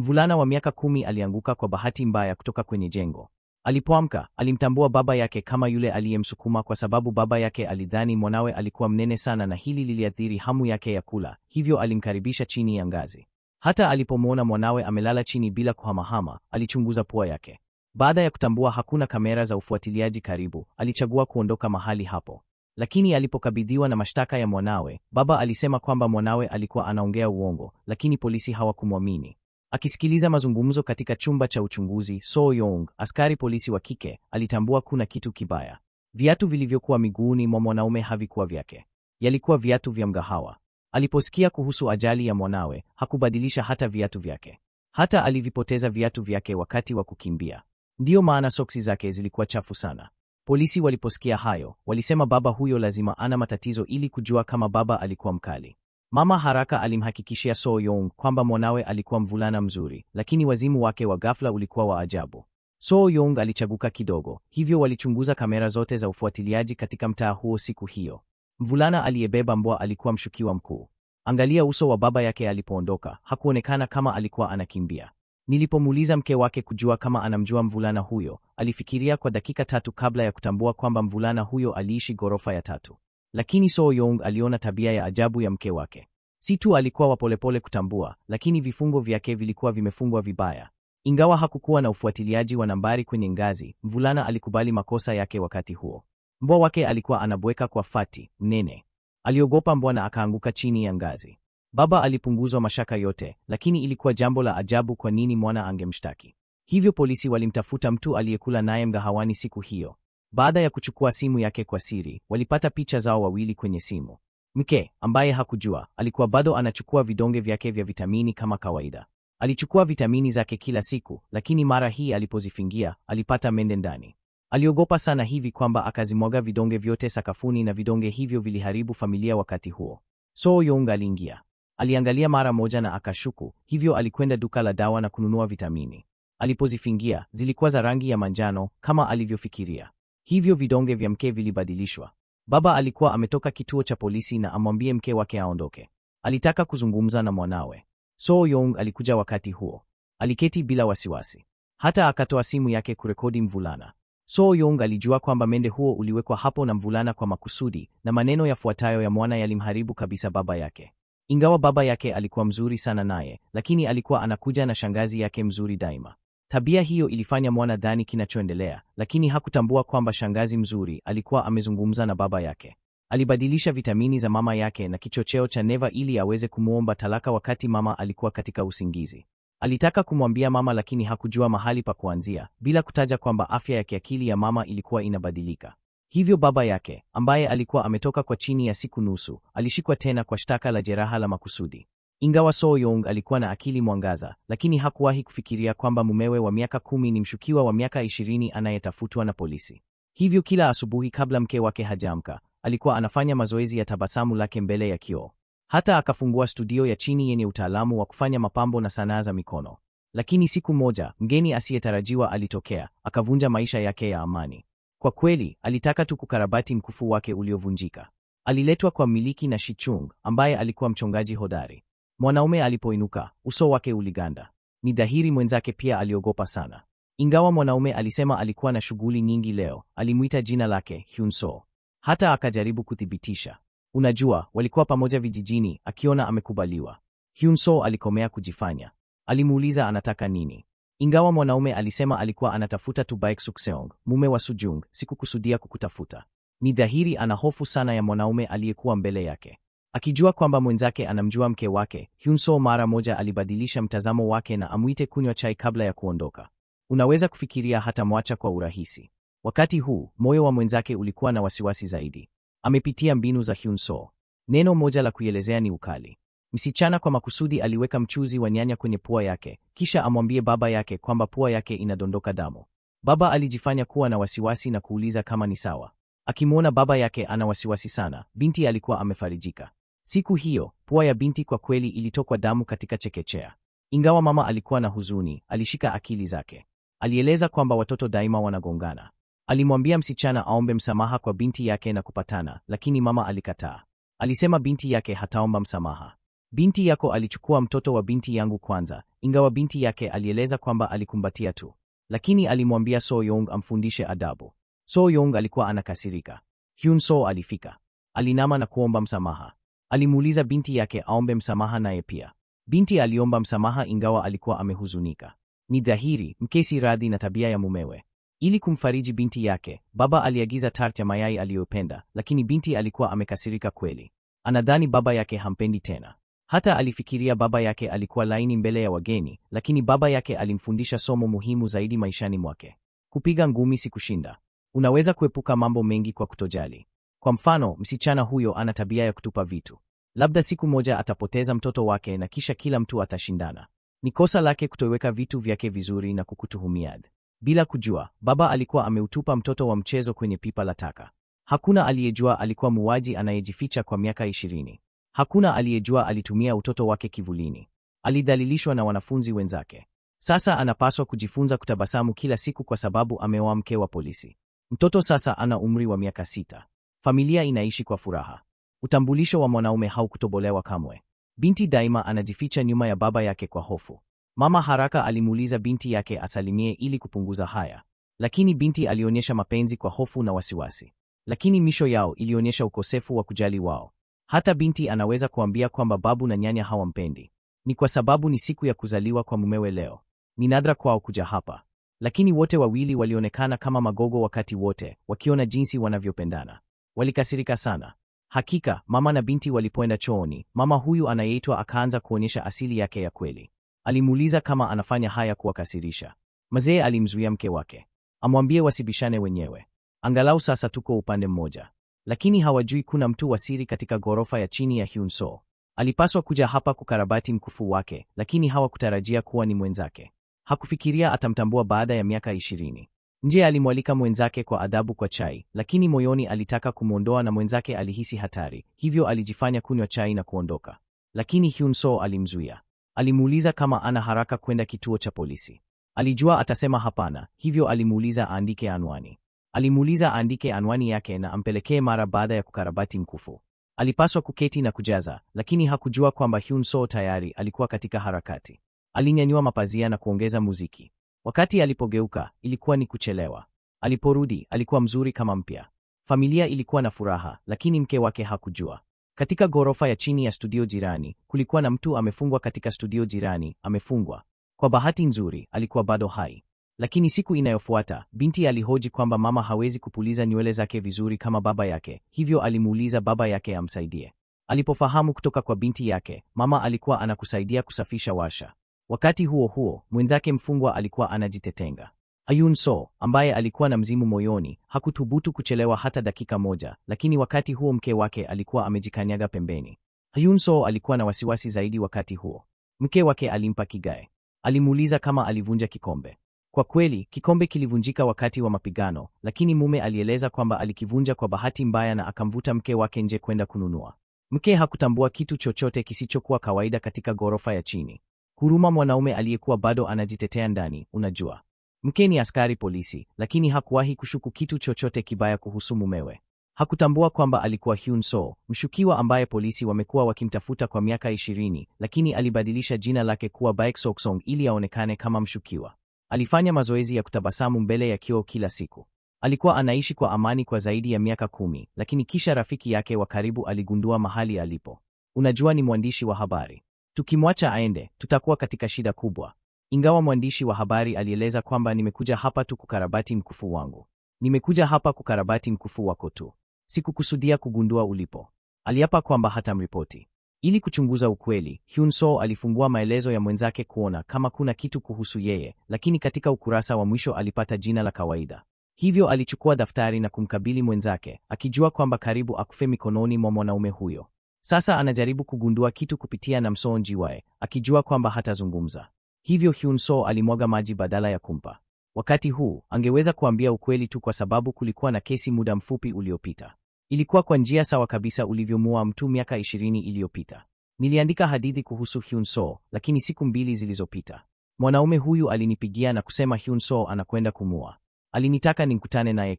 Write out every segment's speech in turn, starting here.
Mvulana wa miaka 10 alianguka kwa bahati mbaya kutoka kwenye jengo. Alipoamka, alimtambua baba yake kama yule aliyemsukuma kwa sababu baba yake alidhani mwanawe alikuwa mnene sana na hili liliathiri hamu yake ya kula, hivyo alimkaribisha chini ya ngazi. Hata alipomwona mwanawe amelala chini bila kuhamahama, alichunguza pua yake. Baada ya kutambua hakuna kamera za ufuatiliaji karibu, alichagua kuondoka mahali hapo. Lakini alipokabidhiwa na mashtaka ya mwanawe, baba alisema kwamba mwanawe alikuwa anaongea uongo, lakini polisi hawakumwamini. Akisikiliza mazungumzo katika chumba cha uchunguzi, So Young, askari polisi wa kike, alitambua kuna kitu kibaya. Viatu vilivyokuwa miguuni mwa mwanaume havikuwa vyake. Yalikuwa viatu vya mgahawa. Aliposikia kuhusu ajali ya mwanawe, hakubadilisha hata viatu vyake. Hata alivipoteza viatu vyake wakati wa kukimbia. Ndiyo maana soksi zake zilikuwa chafu sana. Polisi waliposikia hayo, walisema baba huyo lazima ana matatizo ili kujua kama baba alikuwa mkali. Mama haraka alimhakikishia So Young kwamba mwanawe alikuwa mvulana mzuri, lakini wazimu wake wa ghafla ulikuwa wa ajabu. So Young alichaguka kidogo, hivyo walichunguza kamera zote za ufuatiliaji katika mtaa huo siku hiyo. Mvulana aliyebeba mbwa alikuwa mshukiwa mkuu. Angalia uso wa baba yake alipoondoka, hakuonekana kama alikuwa anakimbia. Nilipomuuliza mke wake kujua kama anamjua mvulana huyo, alifikiria kwa dakika 3 kabla ya kutambua kwamba mvulana huyo aliishi ghorofa ya 3. Lakini So Young aliona tabia ya ajabu ya mke wake. Si tu alikuwa wa polepole kutambua, lakini vifungo vyake vilikuwa vimefungwa vibaya. Ingawa hakukuwa na ufuatiliaji wa nambari kwenye ngazi, mvulana alikubali makosa yake wakati huo. Mbwa wake alikuwa anabweka kwa Fati, mnene. Aliogopa mbwa na akaanguka chini ya ngazi. Baba alipunguzwa mashaka yote, lakini ilikuwa jambo la ajabu kwa nini mwana angemshtaki. Hivyo polisi walimtafuta mtu aliyekula naye mgahawani siku hiyo. Baada ya kuchukua simu yake kwa siri, walipata picha zao wawili kwenye simu. Mke, ambaye hakujua, alikuwa bado anachukua vidonge vyake vya vitamini kama kawaida. Alichukua vitamini zake kila siku, lakini mara hii alipozifingia, alipata mende ndani. Aliogopa sana hivi kwamba akazimwaga vidonge vyote sakafuni na vidonge hivyo viliharibu familia wakati huo. So Young aliingia. Aliangalia mara moja na akashuku, hivyo alikwenda duka la dawa na kununua vitamini. Alipozifingia, zilikuwa za rangi ya manjano kama alivyofikiria. Hivyo vidonge vya mke vilibadilishwa. Baba alikuwa ametoka kituo cha polisi na amwambie mke wake aondoke. Alitaka kuzungumza na mwanawe. So Young alikuja wakati huo. Aliketi bila wasiwasi. Hata akatoa simu yake kurekodi mvulana. So Young alijua kwamba mende huo uliwekwa hapo na mvulana kwa makusudi, na maneno yafuatayo ya mwana yalimharibu kabisa baba yake. Ingawa baba yake alikuwa mzuri sana naye, lakini alikuwa anakuja na shangazi yake mzuri daima. Tabia hiyo ilifanya mwana dhani kinachoendelea, lakini hakutambua kwamba shangazi mzuri alikuwa amezungumza na baba yake. Alibadilisha vitamini za mama yake na kichocheo cha neva ili aweze kumuomba talaka wakati mama alikuwa katika usingizi. Alitaka kumwambia mama lakini hakujua mahali pa kuanzia, bila kutaja kwamba afya ya kiakili ya mama ilikuwa inabadilika. Hivyo baba yake, ambaye alikuwa ametoka kwa chini ya siku nusu, alishikwa tena kwa shtaka la jeraha la makusudi. Ingawa So Young alikuwa na akili mwangaza, lakini hakuwahi kufikiria kwamba mumewe wa miaka 10 ni mshukiwa wa miaka 20 anayetafutwa na polisi. Hivyo kila asubuhi kabla mke wake hajaamka, alikuwa anafanya mazoezi ya tabasamu lake mbele ya kioo. Hata akafungua studio ya chini yenye utaalamu wa kufanya mapambo na sanaa za mikono. Lakini siku moja, mgeni asiyetarajiwa alitokea, akavunja maisha yake ya amani. Kwa kweli, alitaka tu kukarabati mkufu wake uliovunjika. Aliletwa kwa mmiliki na Shichung, ambaye alikuwa mchongaji hodari. Mwanaume alipoinuka, uso wake uliganda. Ni dhahiri mwenzake pia aliogopa sana. Ingawa mwanaume alisema alikuwa na shughuli nyingi leo, alimuita jina lake Hyunso. Hata akajaribu kuthibitisha. Unajua, walikuwa pamoja vijijini, akiona amekubaliwa. Hyunso alikomea kujifanya. Alimuuliza anataka nini. Ingawa mwanaume alisema alikuwa anatafuta tu Baek Sukseong, mume wa Sujung, sikukusudia kukutafuta. Ni dhahiri ana hofu sana ya mwanaume aliyekuwa mbele yake. Akijua kwamba mwenzake anamjua mke wake, Hyunso mara moja alibadilisha mtazamo wake na amuite kunywa chai kabla ya kuondoka. Unaweza kufikiria hata mwacha kwa urahisi. Wakati huu, moyo wa mwenzake ulikuwa na wasiwasi zaidi. Amepitia mbinu za Hyunso. Neno moja la kuielezea ni ukali. Msichana kwa makusudi aliweka mchuzi wa nyanya kwenye pua yake, kisha amwambie baba yake kwamba pua yake inadondoka damu. Baba alijifanya kuwa na wasiwasi na kuuliza kama ni sawa. Akimuona baba yake ana wasiwasi sana, binti alikuwa amefarijika. Siku hiyo, pua ya binti kwa kweli ilitokwa damu katika chekechea. Ingawa mama alikuwa na huzuni, alishika akili zake. Alieleza kwamba watoto daima wanagongana. Alimwambia msichana aombe msamaha kwa binti yake na kupatana, lakini mama alikataa. Alisema binti yake hataomba msamaha. Binti yako alichukua mtoto wa binti yangu kwanza, ingawa binti yake alieleza kwamba alikumbatia tu. Lakini alimwambia So Young amfundishe adabu. So Young alikuwa anakasirika. Hyun Soo alifika. Alinama na kuomba msamaha. Alimuuliza binti yake aombe msamaha naye pia. Binti aliomba msamaha ingawa alikuwa amehuzunika. Ni dhahiri, mke si radhi na tabia ya mumewe. Ili kumfariji binti yake, baba aliagiza tart ya mayai aliyopenda, lakini binti alikuwa amekasirika kweli. Anadhani baba yake hampendi tena. Hata alifikiria baba yake alikuwa laini mbele ya wageni, lakini baba yake alimfundisha somo muhimu zaidi maishani mwake. Kupiga ngumi si kushinda. Unaweza kuepuka mambo mengi kwa kutojali. Kwa mfano, msichana huyo ana tabia ya kutupa vitu. Labda siku moja atapoteza mtoto wake na kisha kila mtu atashindana. Ni kosa lake kutoweka vitu vyake vizuri na kukutuhumia. Bila kujua, baba alikuwa ameutupa mtoto wa mchezo kwenye pipa la taka. Hakuna aliyejua alikuwa muuaji anayejificha kwa miaka 20. Hakuna aliyejua alitumia utoto wake kivulini. Alidhalilishwa na wanafunzi wenzake. Sasa anapaswa kujifunza kutabasamu kila siku kwa sababu ameoa mke wa polisi. Mtoto sasa ana umri wa miaka 6. Familia inaishi kwa furaha. Utambulisho wa mwanaume haukutobolewa kamwe. Binti daima anajificha nyuma ya baba yake kwa hofu. Mama haraka alimuuliza binti yake asalimie ili kupunguza haya. Lakini binti alionyesha mapenzi kwa hofu na wasiwasi. Lakini misho yao ilionyesha ukosefu wa kujali wao. Hata binti anaweza kuambia kwamba babu na nyanya hawampendi. Ni kwa sababu ni siku ya kuzaliwa kwa mumewe leo. Ni nadra kwao kuja hapa. Lakini wote wawili walionekana kama magogo wakati wote, wakiona jinsi wanavyopendana. Walikasirika sana. Hakika, mama na binti walipoenda chooni, mama huyu anayeitwa akaanza kuonyesha asili yake ya kweli. Alimuuliza kama anafanya haya kuwakasirisha. Mzee alimzuia mke wake. Amwambie wasibishane wenyewe. Angalau sasa tuko upande mmoja. Lakini hawajui kuna mtu wa siri katika ghorofa ya chini ya Hyun Soo. Alipaswa kuja hapa kukarabati mkufu wake, lakini hawakutarajia kuwa ni mwenzake. Hakufikiria atamtambua baada ya miaka 20. Nje alimwalika mwenzake kwa adabu kwa chai, lakini moyoni alitaka kumwondoa na mwenzake alihisi hatari, hivyo alijifanya kunywa chai na kuondoka. Lakini Hyun Soo alimzuia. Alimuuliza kama ana haraka kwenda kituo cha polisi. Alijua atasema hapana, hivyo alimuuliza aandike anwani. Alimuuliza aandike anwani yake na ampelekee mara baada ya kukarabati mkufu. Alipaswa kuketi na kujaza, lakini hakujua kwamba Hyun Soo tayari alikuwa katika harakati. Alinyanyua mapazia na kuongeza muziki. Wakati alipogeuka, ilikuwa ni kuchelewa. Aliporudi, alikuwa mzuri kama mpya. Familia ilikuwa na furaha, lakini mke wake hakujua. Katika ghorofa ya chini ya studio jirani, kulikuwa na mtu amefungwa katika studio jirani, amefungwa. Kwa bahati nzuri, alikuwa bado hai. Lakini siku inayofuata, binti alihoji kwamba mama hawezi kupuliza nywele zake vizuri kama baba yake, hivyo alimuuliza baba yake amsaidie. Alipofahamu kutoka kwa binti yake, mama alikuwa anakusaidia kusafisha washa. Wakati huo huo, mwenzake mfungwa alikuwa anajitetenga. Hyun Soo, ambaye alikuwa na mzimu moyoni, hakuthubutu kuchelewa hata dakika moja, lakini wakati huo mke wake alikuwa amejikanyaga pembeni. Hyun Soo alikuwa na wasiwasi zaidi wakati huo. Mke wake alimpa kigae. Alimuuliza kama alivunja kikombe. Kwa kweli, kikombe kilivunjika wakati wa mapigano, lakini mume alieleza kwamba alikivunja kwa bahati mbaya na akamvuta mke wake nje kwenda kununua. Mke hakutambua kitu chochote kisichokuwa kawaida katika ghorofa ya chini. Huruma mwanaume aliyekuwa bado anajitetea ndani, unajua. Mke ni askari polisi, lakini hakuwahi kushuku kitu chochote kibaya kuhusu mumewe. Hakutambua kwamba alikuwa Hyun Soo, mshukiwa ambaye polisi wamekuwa wakimtafuta kwa miaka 20, lakini alibadilisha jina lake kuwa Baek Sok-song ili aonekane kama mshukiwa. Alifanya mazoezi ya kutabasamu mbele ya kioo kila siku. Alikuwa anaishi kwa amani kwa zaidi ya miaka 10, lakini kisha rafiki yake wa karibu aligundua mahali alipo. Unajua, ni mwandishi wa habari. Tukimwacha aende, tutakuwa katika shida kubwa. Ingawa mwandishi wa habari alieleza kwamba nimekuja hapa tu kukarabati mkufu wangu. Nimekuja hapa kukarabati mkufu wako tu. Sikukusudia kugundua ulipo. Aliapa kwamba hatamripoti. Ili kuchunguza ukweli, Hyun Soo alifungua maelezo ya mwenzake kuona kama kuna kitu kuhusu yeye, lakini katika ukurasa wa mwisho alipata jina la kawaida. Hivyo alichukua daftari na kumkabili mwenzake, akijua kwamba karibu akufe mikononi mwa mwanaume huyo. Sasa anajaribu kugundua kitu kupitia Namsoon Jiwae, akijua kwamba hatazungumza. Hivyo Hyun Soo alimwaga maji badala ya kumpa. Wakati huu, angeweza kuambia ukweli tu kwa sababu kulikuwa na kesi muda mfupi uliopita. Ilikuwa kwa njia sawa kabisa ulivyomuua mtu miaka 20 iliyopita. Niliandika hadithi kuhusu Hyun Soo, lakini siku 2 zilizopita mwanaume huyu alinipigia na kusema Hyun Soo anakwenda kumua. Alinitaka nikutane naye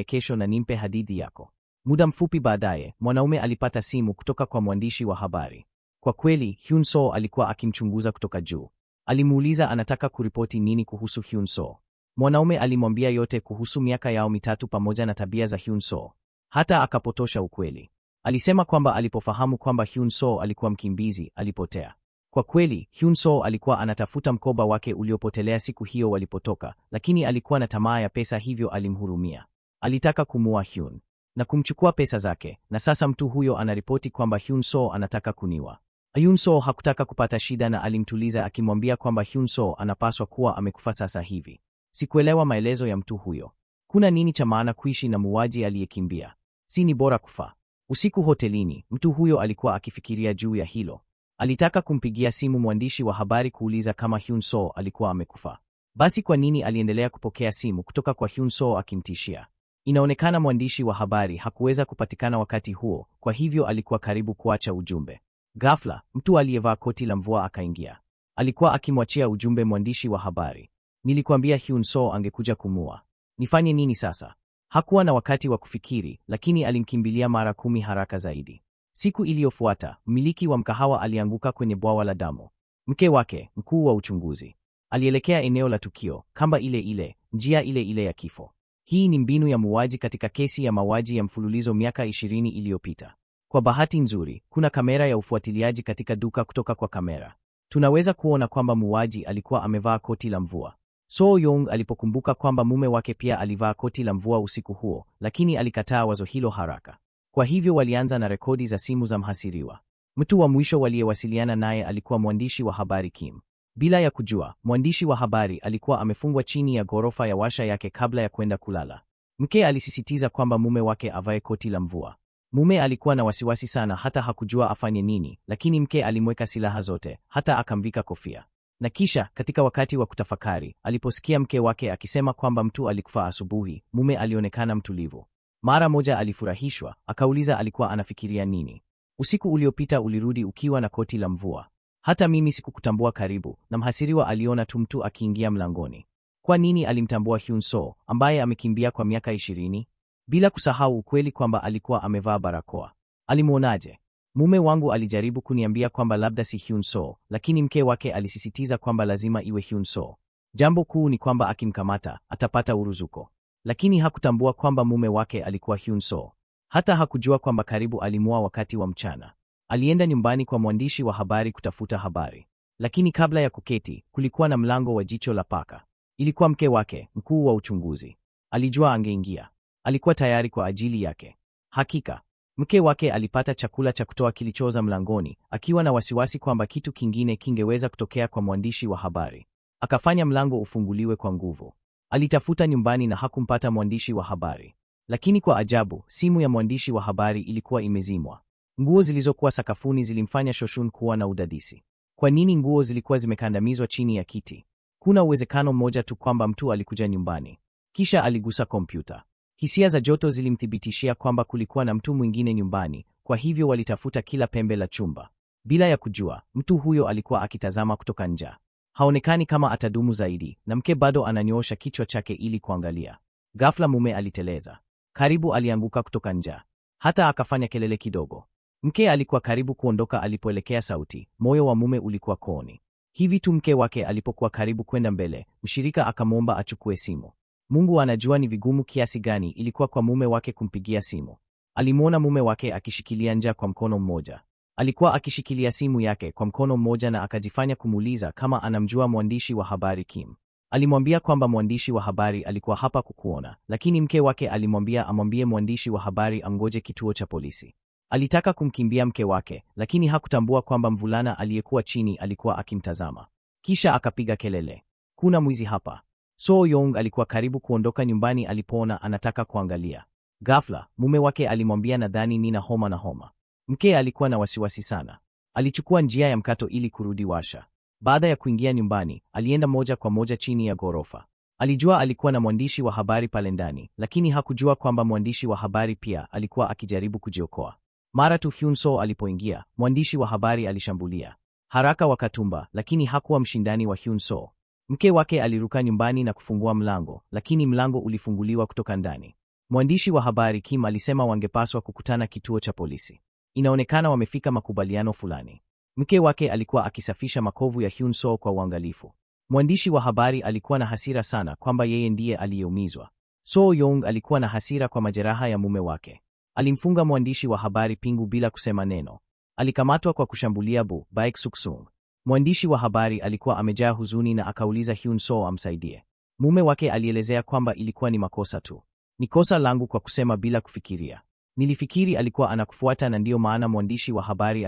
kesho. Na nimpe hadithi yako. Muda mfupi baadaye, mwanaume alipata simu kutoka kwa mwandishi wa habari. Kwa kweli, Hyun Soo alikuwa akimchunguza kutoka juu. Alimuuliza anataka kuripoti nini kuhusu Hyun Soo. Mwanaume alimwambia yote kuhusu miaka yao mitatu pamoja na tabia za Hyun Soo. Hata akapotosha ukweli. Alisema kwamba alipofahamu kwamba Hyun Soo alikuwa mkimbizi, alipotea. Kwa kweli, Hyun Soo alikuwa anatafuta mkoba wake uliopotelea siku hiyo walipotoka, lakini alikuwa na tamaa ya pesa, hivyo alimhurumia. Alitaka kumuua Hyun na kumchukua pesa zake, na sasa mtu huyo anaripoti kwamba Hyun Soo anataka kuniua. Hyun Soo hakutaka kupata shida na alimtuliza akimwambia kwamba Hyun Soo anapaswa kuwa amekufa sasa hivi. Sikuelewa maelezo ya mtu huyo. Kuna nini cha maana kuishi na muuaji aliyekimbia? Si ni bora kufa? Usiku hotelini, mtu huyo alikuwa akifikiria juu ya hilo. Alitaka kumpigia simu mwandishi wa habari kuuliza kama Hyun Soo alikuwa amekufa. Basi kwa nini aliendelea kupokea simu kutoka kwa Hyun Soo akimtishia? Inaonekana mwandishi wa habari hakuweza kupatikana wakati huo, kwa hivyo alikuwa karibu kuacha ujumbe. Ghafla, mtu aliyevaa koti la mvua akaingia. Alikuwa akimwachia ujumbe mwandishi wa habari. Nilikwambia Hyun Soo angekuja kumua. Nifanye nini sasa? Hakuwa na wakati wa kufikiri, lakini alimkimbilia mara 10 haraka zaidi. Siku iliyofuata, mmiliki wa mkahawa alianguka kwenye bwawa la damu. Mke wake, mkuu wa uchunguzi, alielekea eneo la tukio, kamba ile ile, njia ile ile ya kifo. Hii ni mbinu ya muuaji katika kesi ya mauaji ya mfululizo miaka 20 iliyopita. Kwa bahati nzuri, kuna kamera ya ufuatiliaji katika duka. Kutoka kwa kamera, tunaweza kuona kwamba muuaji alikuwa amevaa koti la mvua. Soo Young alipokumbuka kwamba mume wake pia alivaa koti la mvua usiku huo, lakini alikataa wazo hilo haraka. Kwa hivyo walianza na rekodi za simu za mhasiriwa. Mtu wa mwisho waliyewasiliana naye alikuwa mwandishi wa habari Kim. Bila ya kujua, mwandishi wa habari alikuwa amefungwa chini ya ghorofa ya washa yake kabla ya kwenda kulala. Mke alisisitiza kwamba mume wake avae koti la mvua. Mume alikuwa na wasiwasi sana, hata hakujua afanye nini, lakini mke alimweka silaha zote, hata akamvika kofia. Na kisha, katika wakati wa kutafakari, aliposikia mke wake akisema kwamba mtu alikufa asubuhi, mume alionekana mtulivu. Mara moja alifurahishwa, akauliza alikuwa anafikiria nini. Usiku uliopita ulirudi ukiwa na koti la mvua. Hata mimi sikukutambua karibu, na mhasiriwa aliona tu mtu akiingia mlangoni. Kwa nini alimtambua Hyun Soo, ambaye amekimbia kwa miaka 20? Bila kusahau ukweli kwamba alikuwa amevaa barakoa. Alimuonaje? Mume wangu alijaribu kuniambia kwamba labda si Hyun Soo, lakini mke wake alisisitiza kwamba lazima iwe Hyun Soo. Jambo kuu ni kwamba akimkamata, atapata uruzuko. Lakini hakutambua kwamba mume wake alikuwa Hyun Soo. Hata hakujua kwamba karibu alimua wakati wa mchana. Alienda nyumbani kwa mwandishi wa habari kutafuta habari. Lakini kabla ya kuketi, kulikuwa na mlango wa jicho la paka. Ilikuwa mke wake, mkuu wa uchunguzi. Alijua angeingia. Alikuwa tayari kwa ajili yake. Hakika, mke wake alipata chakula cha kutoa kilichoza mlangoni, akiwa na wasiwasi kwamba kitu kingine kingeweza kutokea kwa mwandishi wa habari. Akafanya mlango ufunguliwe kwa nguvu. Alitafuta nyumbani na hakumpata mwandishi wa habari. Lakini kwa ajabu, simu ya mwandishi wa habari ilikuwa imezimwa. Nguo zilizokuwa sakafuni zilimfanya Shoshun kuwa na udadisi. Kwa nini nguo zilikuwa zimekandamizwa chini ya kiti? Kuna uwezekano mmoja tu kwamba mtu alikuja nyumbani. Kisha aligusa kompyuta. Hisia za joto zilimthibitishia kwamba kulikuwa na mtu mwingine nyumbani, kwa hivyo walitafuta kila pembe la chumba. Bila ya kujua, mtu huyo alikuwa akitazama kutoka nje. Haonekani kama atadumu zaidi, na mke bado ananyoosha kichwa chake ili kuangalia. Ghafla mume aliteleza. Karibu alianguka kutoka nje. Hata akafanya kelele kidogo. Mke alikuwa karibu kuondoka alipoelekea sauti. Moyo wa mume ulikuwa kooni. Hivi tu mke wake alipokuwa karibu kwenda mbele, mshirika akamwomba achukue simu. Mungu anajua ni vigumu kiasi gani ilikuwa kwa mume wake kumpigia simu. Alimwona mume wake akishikilia njaa kwa mkono mmoja. Alikuwa akishikilia simu yake kwa mkono mmoja na akajifanya kumuuliza kama anamjua mwandishi wa habari Kim. Alimwambia kwamba mwandishi wa habari alikuwa hapa kukuona, lakini mke wake alimwambia amwambie mwandishi wa habari angoje kituo cha polisi. Alitaka kumkimbia mke wake, lakini hakutambua kwamba mvulana aliyekuwa chini alikuwa akimtazama. Kisha akapiga kelele, kuna mwizi hapa. Soo Young alikuwa karibu kuondoka nyumbani alipoona anataka kuangalia. Ghafla, mume wake alimwambia nadhani nina homa. Mke alikuwa na wasiwasi sana. Alichukua njia ya mkato ili kurudi washa. Baada ya kuingia nyumbani, alienda moja kwa moja chini ya ghorofa. Alijua alikuwa na mwandishi wa habari pale ndani, lakini hakujua kwamba mwandishi wa habari pia alikuwa akijaribu kujiokoa. Mara tu Hyun Soo alipoingia, mwandishi wa habari alishambulia. Haraka wakatumba, lakini hakuwa mshindani wa Hyun Soo. Mke wake aliruka nyumbani na kufungua mlango, lakini mlango ulifunguliwa kutoka ndani. Mwandishi wa habari Kim alisema wangepaswa kukutana kituo cha polisi. Inaonekana wamefika makubaliano fulani. Mke wake alikuwa akisafisha makovu ya Hyun Soo kwa uangalifu. Mwandishi wa habari alikuwa na hasira sana kwamba yeye ndiye aliyeumizwa. So Young alikuwa na hasira kwa majeraha ya mume wake. Alimfunga mwandishi wa habari pingu bila kusema neno. Alikamatwa kwa kushambulia Baek Suksung. Mwandishi wa habari alikuwa amejaa huzuni na akauliza Hyun Soo amsaidie. Mume wake alielezea kwamba ilikuwa ni makosa tu. Ni kosa langu kwa kusema bila kufikiria. Nilifikiri alikuwa anakufuata na ndiyo maana mwandishi wa habari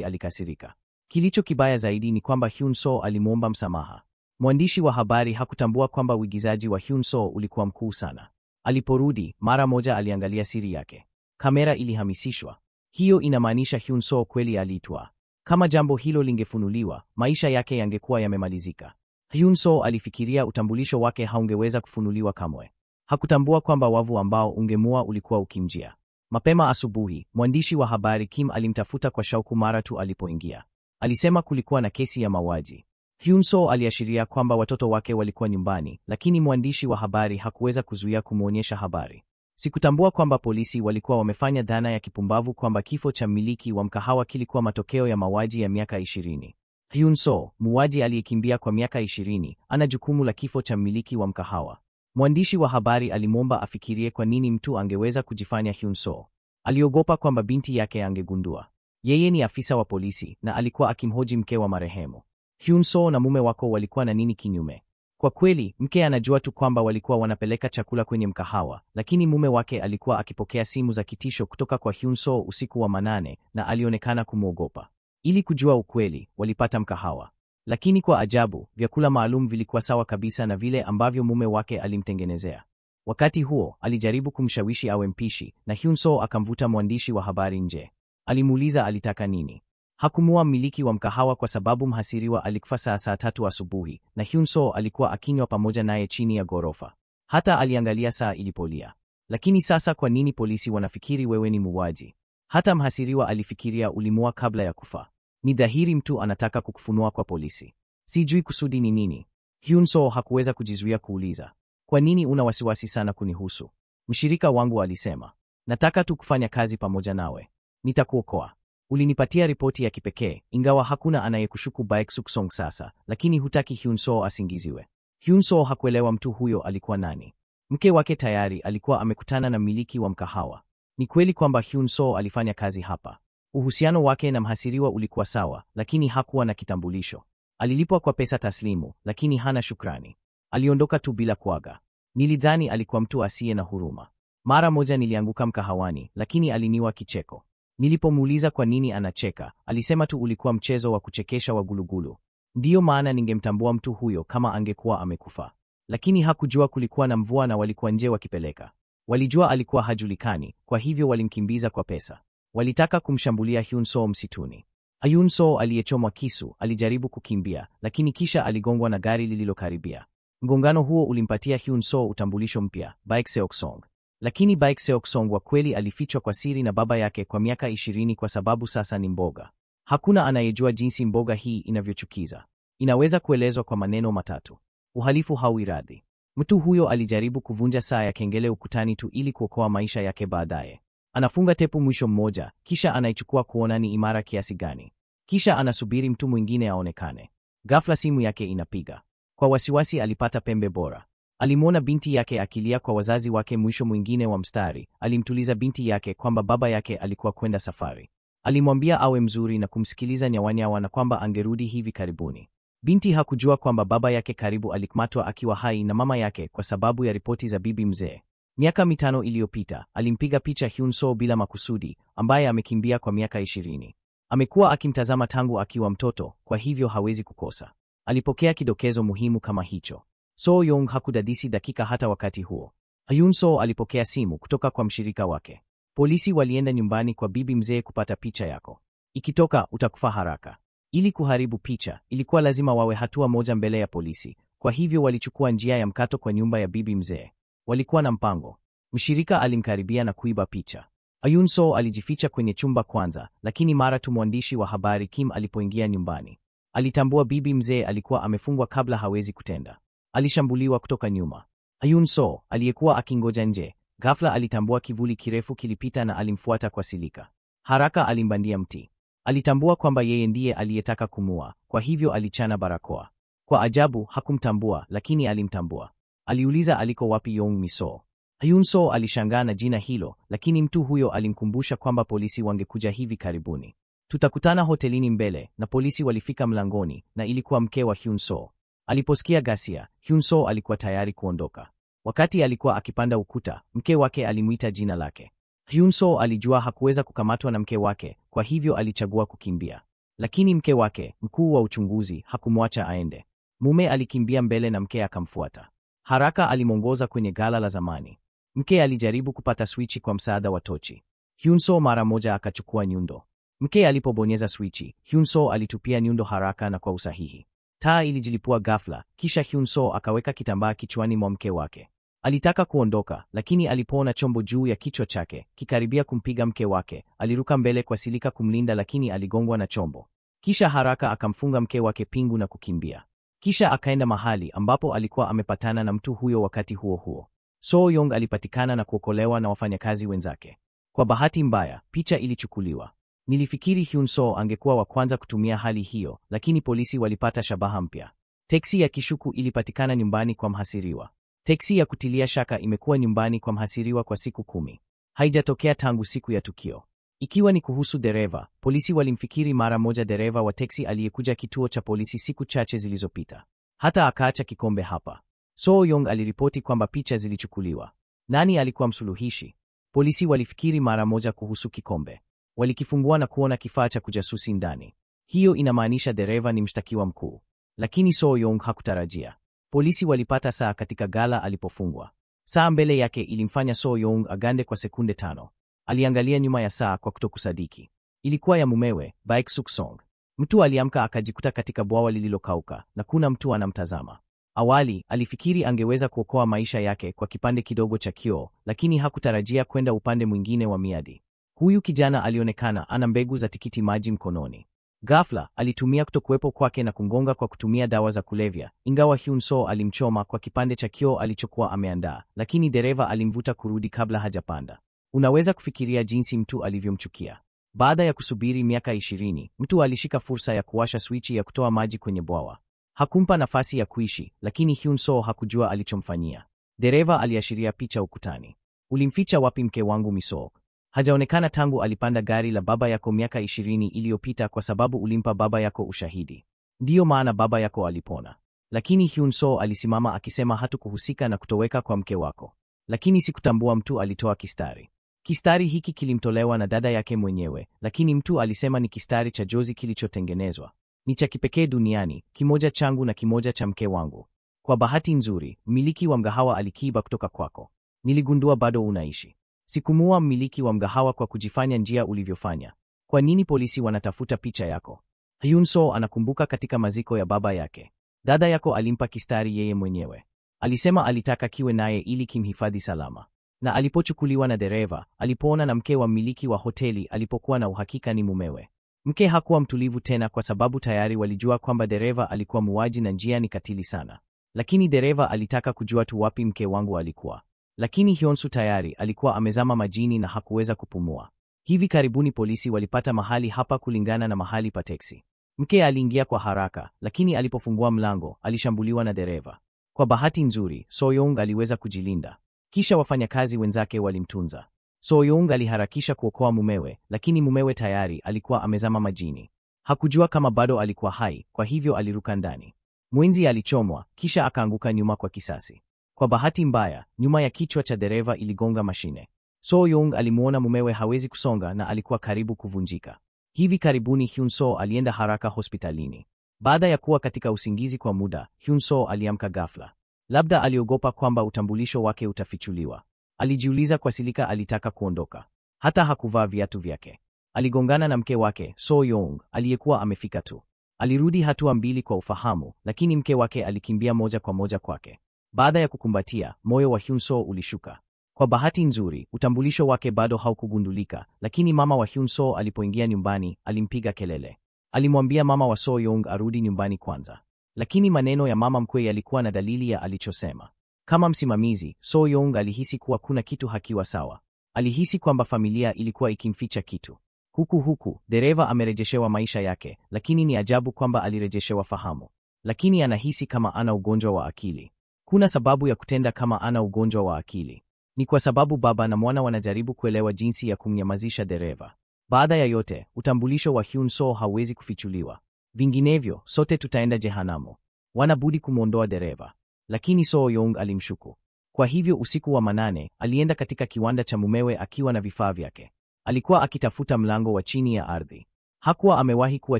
alikasirika. Kilicho kibaya zaidi ni kwamba Hyun Soo alimuomba msamaha. Mwandishi wa habari hakutambua kwamba uigizaji wa Hyun Soo ulikuwa mkuu sana. Aliporudi, mara moja aliangalia siri yake. Kamera ilihamisishwa. Hiyo inamaanisha Hyun Soo kweli aliitwa. Kama jambo hilo lingefunuliwa, maisha yake yangekuwa yamemalizika. Hyun Soo alifikiria utambulisho wake haungeweza kufunuliwa kamwe. Hakutambua kwamba wavu ambao ungemua ulikuwa ukimjia. Mapema asubuhi, mwandishi wa habari Kim alimtafuta kwa shauku mara tu alipoingia. Alisema kulikuwa na kesi ya mauaji. Hyun Soo aliashiria kwamba watoto wake walikuwa nyumbani, lakini mwandishi wa habari hakuweza kuzuia kumwonyesha habari. Sikutambua kwamba polisi walikuwa wamefanya dhana ya kipumbavu kwamba kifo cha mmiliki wa mkahawa kilikuwa matokeo ya mauaji ya miaka 20. Hyun Soo, muuaji aliyekimbia kwa miaka 20, ana jukumu la kifo cha mmiliki wa mkahawa. Mwandishi wa habari alimwomba afikirie kwa nini mtu angeweza kujifanya Hyun Soo. Aliogopa kwamba binti yake angegundua. Yeye ni afisa wa polisi na alikuwa akimhoji mke wa marehemu. Hyun Soo na mume wako walikuwa na nini kinyume? Kwa kweli, mke anajua tu kwamba walikuwa wanapeleka chakula kwenye mkahawa, lakini mume wake alikuwa akipokea simu za kitisho kutoka kwa Hyun Soo usiku wa manane na alionekana kumwogopa. Ili kujua ukweli, walipata mkahawa. Lakini kwa ajabu, vyakula maalum vilikuwa sawa kabisa na vile ambavyo mume wake alimtengenezea. Wakati huo, alijaribu kumshawishi awe mpishi na Hyun Soo akamvuta mwandishi wa habari nje. Alimuuliza alitaka nini. Hakumua mmiliki wa mkahawa kwa sababu mhasiriwa alikufa saa 3 asubuhi na Hyun Soo alikuwa akinywa pamoja naye chini ya ghorofa. Hata aliangalia saa ilipolia. Lakini sasa kwa nini polisi wanafikiri wewe ni muuaji? Hata mhasiriwa alifikiria ulimua kabla ya kufa. Ni dhahiri mtu anataka kukufunua kwa polisi. Sijui kusudi ni nini. Hyun Soo hakuweza kujizuia kuuliza. Kwa nini una wasiwasi sana kunihusu? Mshirika wangu alisema. Nataka tu kufanya kazi pamoja nawe. Nitakuokoa. Ulinipatia ripoti ya kipekee, ingawa hakuna anayekushuku Baek Suksong sasa, lakini hutaki Hyun Soo asingiziwe. Hyun Soo hakuelewa mtu huyo alikuwa nani. Mke wake tayari alikuwa amekutana na mmiliki wa mkahawa. Ni kweli kwamba Hyun Soo alifanya kazi hapa. Uhusiano wake na mhasiriwa ulikuwa sawa, lakini hakuwa na kitambulisho. Alilipwa kwa pesa taslimu, lakini hana shukrani. Aliondoka tu bila kuaga. Nilidhani alikuwa mtu asiye na huruma. Mara moja nilianguka mkahawani, lakini aliniwa kicheko. Nilipomuuliza kwa nini anacheka, alisema tu ulikuwa mchezo wa kuchekesha wa gulugulu. Ndiyo maana ningemtambua mtu huyo kama angekuwa amekufa. Lakini hakujua kulikuwa na mvua na walikuwa nje wakipeleka. Walijua alikuwa hajulikani, kwa hivyo walimkimbiza kwa pesa. Walitaka kumshambulia Hyun Soo msituni. Hyun Soo aliyechomwa kisu alijaribu kukimbia, lakini kisha aligongwa na gari lililokaribia. Mgongano huo ulimpatia Hyun Soo utambulisho mpya, Baek Seoksong. Lakini Baek Seoksong wa kweli alifichwa kwa siri na baba yake kwa miaka 20 kwa sababu sasa ni mboga. Hakuna anayejua jinsi mboga hii inavyochukiza. Inaweza kuelezwa kwa maneno matatu. Uhalifu hauiradhi. Mtu huyo alijaribu kuvunja saa ya kengele ukutani tu ili kuokoa maisha yake baadaye. Anafunga tepu mwisho mmoja, kisha anaichukua kuona ni imara kiasi gani. Kisha anasubiri mtu mwingine aonekane. Ghafla simu yake inapiga. Kwa wasiwasi alipata pembe bora. Alimwona binti yake akilia kwa wazazi wake mwisho mwingine wa mstari. Alimtuliza binti yake kwamba baba yake alikuwa kwenda safari. Alimwambia awe mzuri na kumsikiliza nyawanyawa na kwamba angerudi hivi karibuni. Binti hakujua kwamba baba yake karibu alikamatwa akiwa hai na mama yake kwa sababu ya ripoti za bibi mzee. Miaka 5 iliyopita, alimpiga picha Hyun Soo bila makusudi, ambaye amekimbia kwa miaka 20. Amekuwa akimtazama tangu akiwa mtoto, kwa hivyo hawezi kukosa. Alipokea kidokezo muhimu kama hicho. So Young hakudadisi dakika hata wakati huo. Hyun Soo alipokea simu kutoka kwa mshirika wake. Polisi walienda nyumbani kwa bibi mzee kupata picha yako. Ikitoka utakufa haraka. Ili kuharibu picha, ilikuwa lazima wawe hatua moja mbele ya polisi. Kwa hivyo walichukua njia ya mkato kwa nyumba ya bibi mzee. Walikuwa na mpango. Mshirika alimkaribia na kuiba picha. Hyun Soo alijificha kwenye chumba kwanza, lakini mara tu mwandishi wa habari Kim alipoingia nyumbani, alitambua bibi mzee alikuwa amefungwa kabla hawezi kutenda. Alishambuliwa kutoka nyuma. Hyun Soo, aliyekuwa akingoja nje, ghafla alitambua kivuli kirefu kilipita na alimfuata kwa silika. Haraka alimbandia mti. Alitambua kwamba yeye ndiye aliyetaka kumua, kwa hivyo alichana barakoa. Kwa ajabu, hakumtambua, lakini alimtambua. Aliuliza aliko wapi Yong Mi Soo. Hyun Soo alishangaa na jina hilo, lakini mtu huyo alimkumbusha kwamba polisi wangekuja hivi karibuni. Tutakutana hotelini mbele, na polisi walifika mlangoni, na ilikuwa mke wa Hyun Soo. Aliposikia ghasia, Hyun Soo alikuwa tayari kuondoka. Wakati alikuwa akipanda ukuta, mke wake alimuita jina lake. Hyun Soo alijua hakuweza kukamatwa na mke wake, kwa hivyo alichagua kukimbia. Lakini mke wake, mkuu wa uchunguzi, hakumwacha aende. Mume alikimbia mbele na mke akamfuata. Haraka alimwongoza kwenye ghala la zamani. Mke alijaribu kupata swichi kwa msaada wa tochi. Hyun Soo mara moja akachukua nyundo. Mke alipobonyeza swichi, Hyun Soo alitupia nyundo haraka na kwa usahihi. Taa ilijilipua ghafla, kisha Hyun Soo akaweka kitambaa kichwani mwa mke wake. Alitaka kuondoka, lakini alipoona chombo juu ya kichwa chake kikaribia kumpiga mke wake, aliruka mbele kwa silika kumlinda, lakini aligongwa na chombo. Kisha haraka akamfunga mke wake pingu na kukimbia. Kisha akaenda mahali ambapo alikuwa amepatana na mtu huyo. Wakati huo huo, Soo Yong alipatikana na kuokolewa na wafanyakazi wenzake. Kwa bahati mbaya, picha ilichukuliwa. Nilifikiri Hyun Soo angekuwa wa kwanza kutumia hali hiyo, lakini polisi walipata shabaha mpya. Teksi ya kishuku ilipatikana nyumbani kwa mhasiriwa. Teksi ya kutilia shaka imekuwa nyumbani kwa mhasiriwa kwa siku 10. Haijatokea tangu siku ya tukio. Ikiwa ni kuhusu dereva, polisi walimfikiri mara moja dereva wa teksi aliyekuja kituo cha polisi siku chache zilizopita. Hata akaacha kikombe hapa. Soo Yong aliripoti kwamba picha zilichukuliwa. Nani alikuwa msuluhishi? Polisi walifikiri mara moja kuhusu kikombe. Walikifungua na kuona kifaa cha kujasusi ndani. Hiyo inamaanisha dereva ni mshtakiwa mkuu. Lakini Soo Yong hakutarajia. Polisi walipata saa katika ghala alipofungwa. Saa mbele yake ilimfanya Soo Yong agande kwa sekunde 5. Aliangalia nyuma ya saa kwa kutokusadiki. Ilikuwa ya mumewe, Baek Suk Song. Mtu aliamka akajikuta katika bwawa lililokauka na kuna mtu anamtazama. Awali, alifikiri angeweza kuokoa maisha yake kwa kipande kidogo cha kioo, lakini hakutarajia kwenda upande mwingine wa miadi. Huyu kijana alionekana ana mbegu za tikiti maji mkononi. Ghafla, alitumia kutokuwepo kwake na kumgonga kwa kutumia dawa za kulevya, ingawa Hyun Soo alimchoma kwa kipande cha kioo alichokuwa ameandaa, lakini dereva alimvuta kurudi kabla hajapanda. Unaweza kufikiria jinsi mtu alivyomchukia. Baada ya kusubiri miaka 20, mtu alishika fursa ya kuwasha swichi ya kutoa maji kwenye bwawa. Hakumpa nafasi ya kuishi, lakini Hyun Soo hakujua alichomfanyia. Dereva aliashiria picha ukutani. Ulimficha wapi mke wangu Mi Soo? Hajaonekana tangu alipanda gari la baba yako miaka 20 iliyopita kwa sababu ulimpa baba yako ushahidi. Ndiyo maana baba yako alipona. Lakini Hyun Soo alisimama akisema hatukuhusika na kutoweka kwa mke wako. Lakini sikutambua mtu alitoa kistari. Kistari hiki kilimtolewa na dada yake mwenyewe, lakini mtu alisema ni kistari cha jozi kilichotengenezwa. Ni cha kipekee duniani, kimoja changu na kimoja cha mke wangu. Kwa bahati nzuri, mmiliki wa mgahawa alikiiba kutoka kwako. Niligundua bado unaishi. Sikumuua mmiliki wa mgahawa kwa kujifanya njia ulivyofanya. Kwa nini polisi wanatafuta picha yako? Hyun Soo anakumbuka katika maziko ya baba yake. Dada yako alimpa kistari yeye mwenyewe. Alisema alitaka kiwe naye ili kimhifadhi salama. Na alipochukuliwa na dereva, alipoona na mke wa mmiliki wa hoteli alipokuwa na uhakika ni mumewe. Mke hakuwa mtulivu tena kwa sababu tayari walijua kwamba dereva alikuwa muuaji na njia ni katili sana. Lakini dereva alitaka kujua tu wapi mke wangu alikuwa. Lakini Hyun Soo tayari alikuwa amezama majini na hakuweza kupumua. Hivi karibuni polisi walipata mahali hapa kulingana na mahali pa teksi. Mke aliingia kwa haraka, lakini alipofungua mlango, alishambuliwa na dereva. Kwa bahati nzuri, Soo Yong aliweza kujilinda. Kisha wafanyakazi wenzake walimtunza. Soo Yong aliharakisha kuokoa mumewe, lakini mumewe tayari alikuwa amezama majini. Hakujua kama bado alikuwa hai, kwa hivyo aliruka ndani. Mwenzi alichomwa, kisha akaanguka nyuma kwa kisasi. Kwa bahati mbaya, nyuma ya kichwa cha dereva iligonga mashine. Soo Yong alimuona mumewe hawezi kusonga na alikuwa karibu kuvunjika. Hivi karibuni Hyun Soo alienda haraka hospitalini. Baada ya kuwa katika usingizi kwa muda, Hyun Soo aliamka ghafla. Labda aliogopa kwamba utambulisho wake utafichuliwa. Alijiuliza kwa silika alitaka kuondoka. Hata hakuvaa viatu vyake. Aligongana na mke wake, Soo Yong, aliyekuwa amefika tu. Alirudi hatua mbili kwa ufahamu, lakini mke wake alikimbia moja kwa moja kwake. Baada ya kukumbatia, moyo wa Hyun Soo ulishuka. Kwa bahati nzuri, utambulisho wake bado haukugundulika, lakini mama wa Hyun Soo alipoingia nyumbani, alimpiga kelele. Alimwambia mama wa Soo Yong arudi nyumbani kwanza. Lakini maneno ya mama mkwe yalikuwa na dalili ya alichosema. Kama msimamizi, So Young alihisi kuwa kuna kitu hakiwa sawa. Alihisi kwamba familia ilikuwa ikimficha kitu. Huku dereva amerejeshewa maisha yake, lakini ni ajabu kwamba alirejeshewa fahamu. Lakini anahisi kama ana ugonjwa wa akili. Kuna sababu ya kutenda kama ana ugonjwa wa akili. Ni kwa sababu baba na mwana wanajaribu kuelewa jinsi ya kumnyamazisha dereva. Baada ya yote, utambulisho wa Hyun Soo hauwezi kufichuliwa. Vinginevyo, sote tutaenda jehanamu. Wanabudi kumwondoa dereva. Lakini So Young alimshuku. Kwa hivyo usiku wa manane, alienda katika kiwanda cha mumewe akiwa na vifaa vyake. Alikuwa akitafuta mlango wa chini ya ardhi. Hakuwa amewahi kuwa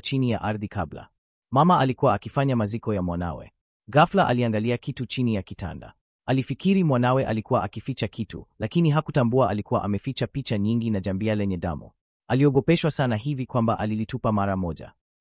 chini ya ardhi kabla. Mama alikuwa akifanya maziko ya mwanawe. Ghafla aliangalia kitu chini ya kitanda. Alifikiri mwanawe alikuwa akificha kitu, lakini hakutambua alikuwa ameficha picha nyingi na jambia lenye damu. Aliogopeshwa sana hivi kwamba alilitupa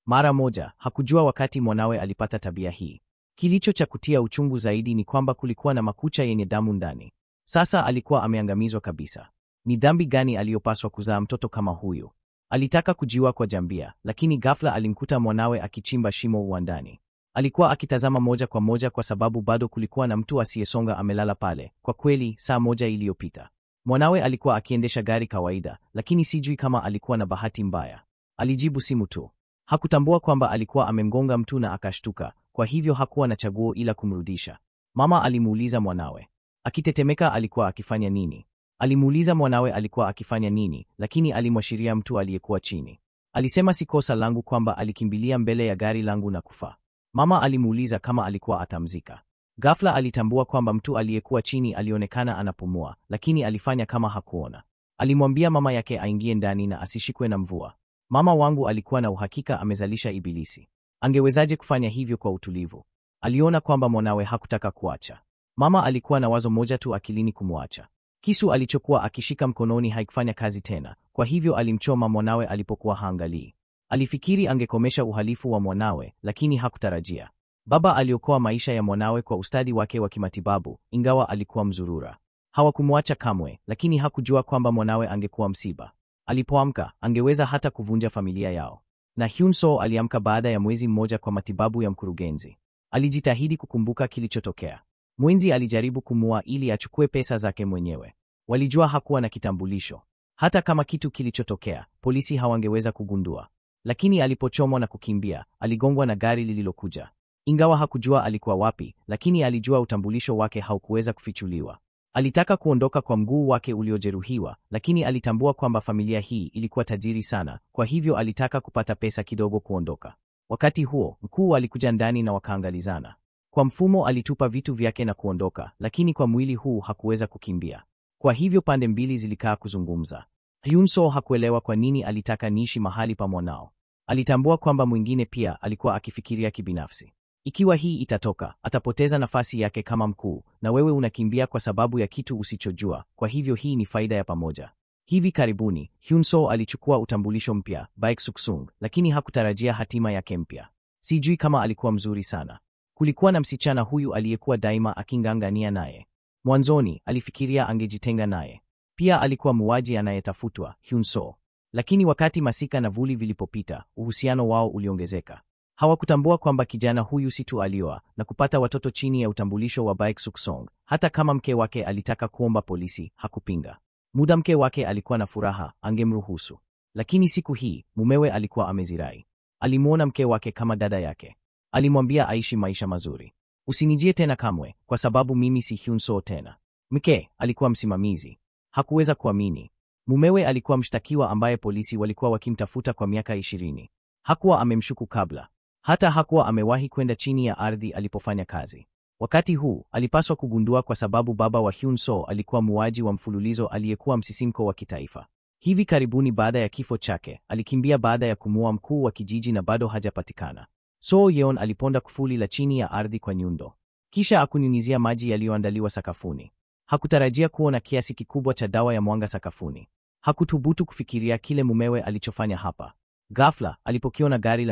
mara moja. Hakujua wakati mwanawe alipata tabia hii. Kilicho cha kutia uchungu zaidi ni kwamba kulikuwa na makucha yenye damu ndani. Sasa alikuwa ameangamizwa kabisa. Ni dhambi gani aliyopaswa kuzaa mtoto kama huyu? Alitaka kujiua kwa jambia, lakini ghafla alimkuta mwanawe akichimba shimo uwandani. Alikuwa akitazama moja kwa moja kwa sababu bado kulikuwa na mtu asiyesonga amelala pale. Kwa kweli, saa moja iliyopita. Mwanawe alikuwa akiendesha gari kawaida, lakini sijui kama alikuwa na bahati mbaya. Alijibu simu tu. Hakutambua kwamba alikuwa amemgonga mtu na akashtuka, kwa hivyo hakuwa na chaguo ila kumrudisha. Mama alimuuliza mwanawe. Akitetemeka alikuwa akifanya nini? Alimuuliza mwanawe alikuwa akifanya nini, lakini alimwashiria mtu aliyekuwa chini. Alisema si kosa langu kwamba alikimbilia mbele ya gari langu na kufa. Mama alimuuliza kama alikuwa atamzika. Ghafla alitambua kwamba mtu aliyekuwa chini alionekana anapumua, lakini alifanya kama hakuona. Alimwambia mama yake aingie ndani na asishikwe na mvua. Mama wangu alikuwa na uhakika amezalisha ibilisi. Angewezaje kufanya hivyo kwa utulivu? Aliona kwamba mwanawe hakutaka kuacha. Mama alikuwa na wazo moja tu akilini, kumwacha. Kisu alichokuwa akishika mkononi haikufanya kazi tena, kwa hivyo alimchoma mwanawe alipokuwa haangalii. Alifikiri angekomesha uhalifu wa mwanawe, lakini hakutarajia. Baba aliokoa maisha ya mwanawe kwa ustadi wake wa kimatibabu, ingawa alikuwa mzurura. Hawakumwacha kamwe, lakini hakujua kwamba mwanawe angekuwa msiba. Alipoamka, angeweza hata kuvunja familia yao. Na Hyun Soo aliamka baada ya mwezi mmoja kwa matibabu ya mkurugenzi. Alijitahidi kukumbuka kilichotokea. Mwenzi alijaribu kumua ili achukue pesa zake mwenyewe. Walijua hakuwa na kitambulisho. Hata kama kitu kilichotokea, polisi hawangeweza kugundua. Lakini alipochomwa na kukimbia, aligongwa na gari lililokuja. Ingawa hakujua alikuwa wapi, lakini alijua utambulisho wake haukuweza kufichuliwa. Alitaka kuondoka kwa mguu wake uliojeruhiwa, lakini alitambua kwamba familia hii ilikuwa tajiri sana, kwa hivyo alitaka kupata pesa kidogo kuondoka. Wakati huo, mkuu alikuja ndani na wakaangalizana. Kwa mfumo alitupa vitu vyake na kuondoka, lakini kwa mwili huu hakuweza kukimbia. Kwa hivyo pande mbili zilikaa kuzungumza. Hyun Soo hakuelewa kwa nini alitaka niishi mahali pa mwanao. Alitambua kwamba mwingine pia alikuwa akifikiria kibinafsi. Ikiwa hii itatoka, atapoteza nafasi yake kama mkuu, na wewe unakimbia kwa sababu ya kitu usichojua, kwa hivyo hii ni faida ya pamoja. Hivi karibuni, Hyun Soo alichukua utambulisho mpya, Baek Suksung, lakini hakutarajia hatima yake mpya. Sijui kama alikuwa mzuri sana. Kulikuwa na msichana huyu aliyekuwa daima akingangania naye. Mwanzoni, alifikiria angejitenga naye. Pia alikuwa muuaji anayetafutwa, Hyun Soo. Lakini wakati masika na vuli vilipopita, uhusiano wao uliongezeka. Hawakutambua kwamba kijana huyu si tu alioa na kupata watoto chini ya utambulisho wa Baek Suksung. Hata kama mke wake alitaka kuomba polisi, hakupinga. Muda mke wake alikuwa na furaha, angemruhusu. Lakini siku hii, mumewe alikuwa amezirai. Alimuona mke wake kama dada yake. Alimwambia aishi maisha mazuri. Usinijie tena kamwe, kwa sababu mimi si Hyun Soo tena. Mke alikuwa msimamizi. Hakuweza kuamini. Mumewe alikuwa mshtakiwa ambaye polisi walikuwa wakimtafuta kwa miaka 20. Hakuwa amemshuku kabla. Hata hakuwa amewahi kwenda chini ya ardhi alipofanya kazi. Wakati huu, alipaswa kugundua kwa sababu baba wa Hyun Soo alikuwa muuaji wa mfululizo aliyekuwa msisimko wa kitaifa. Hivi karibuni baada ya kifo chake, alikimbia baada ya kumuua mkuu wa kijiji na bado hajapatikana. Soo Yeon aliponda kufuli la chini ya ardhi kwa nyundo. Kisha akunyunyizia maji yaliyoandaliwa sakafuni. Hakutarajia kuona kiasi kikubwa cha dawa ya mwanga sakafuni. Hakuthubutu kufikiria kile mumewe alichofanya hapa. Ghafla, alipokiona gari